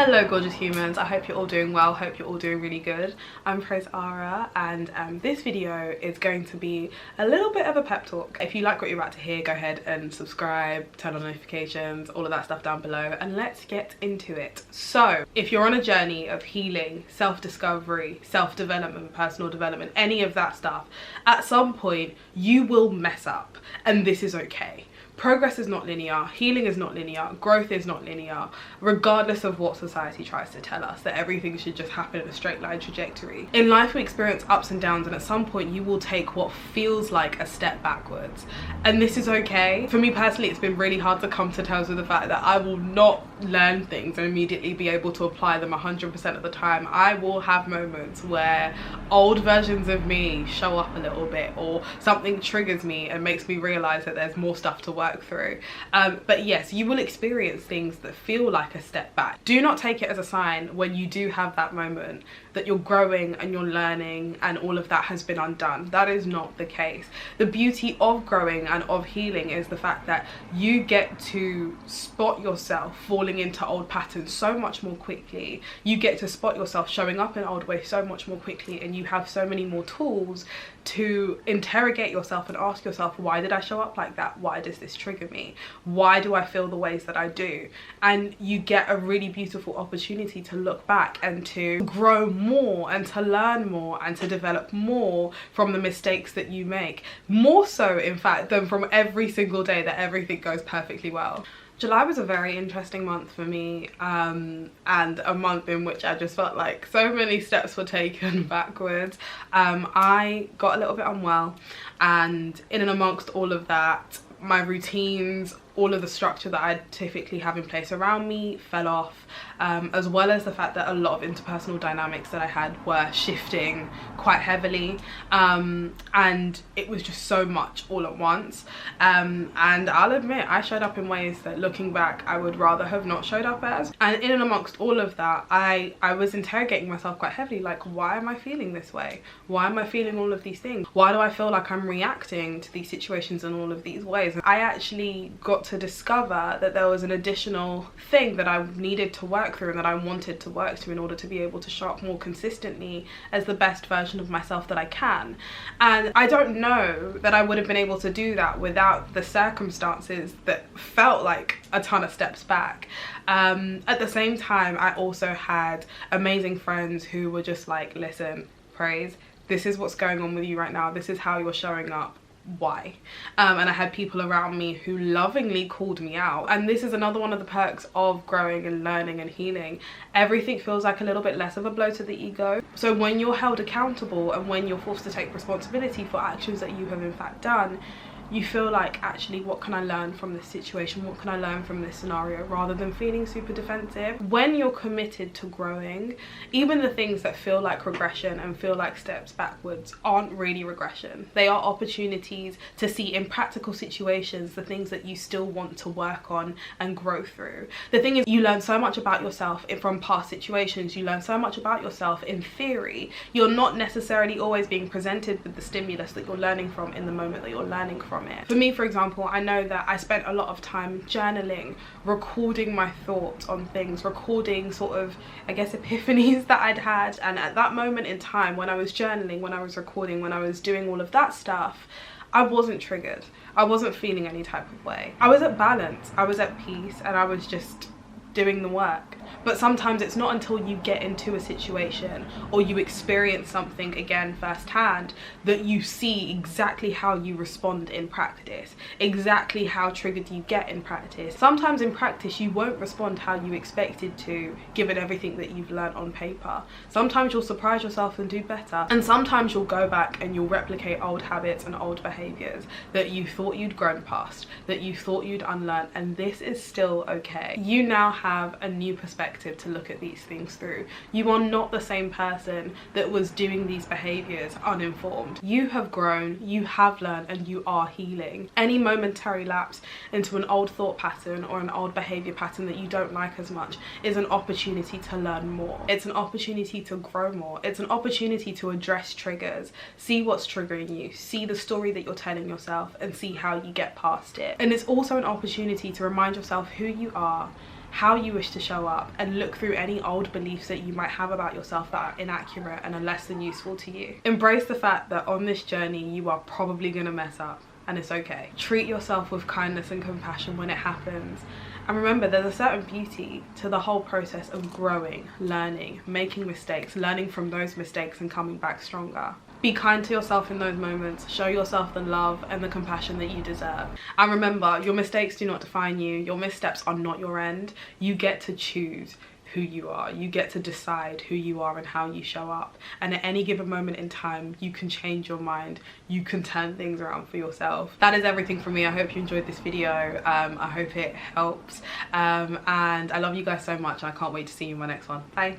Hello gorgeous humans, I hope you're all doing well, hope you're all doing really good. I'm PEP and this video is going to be a little bit of a pep talk. If you like what you're about to hear, go ahead and subscribe, turn on notifications, all of that stuff down below, and let's get into it. So if you're on a journey of healing, self-discovery, self-development, personal development, any of that stuff, at some point you will mess up, and this is okay. Progress is not linear, healing is not linear, growth is not linear, regardless of what society tries to tell us, that everything should just happen in a straight line trajectory. In life we experience ups and downs, and at some point you will take what feels like a step backwards, and this is okay. For me personally, it's been really hard to come to terms with the fact that I will not learn things and immediately be able to apply them 100% of the time. I will have moments where old versions of me show up a little bit, or something triggers me and makes me realize that there's more stuff to work through. But yes, you will experience things that feel like a step back. Do not take it as a sign when you do have that moment that you're growing and you're learning and all of that has been undone. That is not the case. The beauty of growing and of healing is the fact that you get to spot yourself falling into old patterns so much more quickly. You get to spot yourself showing up in old ways so much more quickly, and you have so many more tools to interrogate yourself and ask yourself, why did I show up like that? Why does this trigger me? Why do I feel the ways that I do? And you get a really beautiful opportunity to look back and to grow more and to learn more and to develop more from the mistakes that you make. More so, in fact, than from every single day that everything goes perfectly well. July was a very interesting month for me, and a month in which I just felt like so many steps were taken backwards. I got a little bit unwell, and in and amongst all of that, my routines, all of the structure that I typically have in place around me fell off, as well as the fact that a lot of interpersonal dynamics that I had were shifting quite heavily, and it was just so much all at once, and I'll admit I showed up in ways that, looking back, I would rather have not showed up as. And in and amongst all of that, I was interrogating myself quite heavily, like, why am I feeling this way? Why am I feeling all of these things? Why do I feel like I'm reacting to these situations in all of these ways? And I actually got to discover that there was an additional thing that I needed to work through and that I wanted to work through in order to be able to show up more consistently as the best version of myself that I can. And I don't know that I would have been able to do that without the circumstances that felt like a ton of steps back. At the same time, I also had amazing friends who were just like, listen, Praise, this is what's going on with you right now, this is how you're showing up, why? And I had people around me who lovingly called me out. And this is another one of the perks of growing and learning and healing. Everything feels like a little bit less of a blow to the ego. So when you're held accountable and when you're forced to take responsibility for actions that you have in fact done, you feel like, actually, what can I learn from this situation? What can I learn from this scenario? Rather than feeling super defensive. When you're committed to growing, even the things that feel like regression and feel like steps backwards aren't really regression. They are opportunities to see in practical situations the things that you still want to work on and grow through. The thing is, you learn so much about yourself from past situations. You learn so much about yourself in theory. You're not necessarily always being presented with the stimulus that you're learning from in the moment that you're learning from it. For me, for example, I know that I spent a lot of time journaling, recording my thoughts on things, recording sort of, I guess, epiphanies that I'd had. And at that moment in time, when I was journaling, when I was recording, when I was doing all of that stuff, I wasn't triggered. I wasn't feeling any type of way. I was at balance, I was at peace, and I was just doing the work. But sometimes it's not until you get into a situation or you experience something again firsthand that you see exactly how you respond in practice, exactly how triggered you get in practice. Sometimes in practice you won't respond how you expected to, given everything that you've learned on paper. Sometimes you'll surprise yourself and do better, and sometimes you'll go back and you'll replicate old habits and old behaviors that you thought you'd grown past, that you thought you'd unlearned, and this is still okay. You now have a new perspective to look at these things through. You are not the same person that was doing these behaviors uninformed. You have grown, you have learned, and you are healing. Any momentary lapse into an old thought pattern or an old behavior pattern that you don't like as much is an opportunity to learn more. It's an opportunity to grow more. It's an opportunity to address triggers, see what's triggering you, see the story that you're telling yourself, and see how you get past it. And it's also an opportunity to remind yourself who you are, how you wish to show up, and look through any old beliefs that you might have about yourself that are inaccurate and are less than useful to you. Embrace the fact that on this journey you are probably gonna mess up, and it's okay. Treat yourself with kindness and compassion when it happens. And remember, there's a certain beauty to the whole process of growing, learning, making mistakes, learning from those mistakes and coming back stronger. Be kind to yourself in those moments. Show yourself the love and the compassion that you deserve. And remember, your mistakes do not define you. Your missteps are not your end. You get to choose who you are. You get to decide who you are and how you show up. And at any given moment in time, you can change your mind. You can turn things around for yourself. That is everything from me. I hope you enjoyed this video. I hope it helps. And I love you guys so much. And I can't wait to see you in my next one. Bye.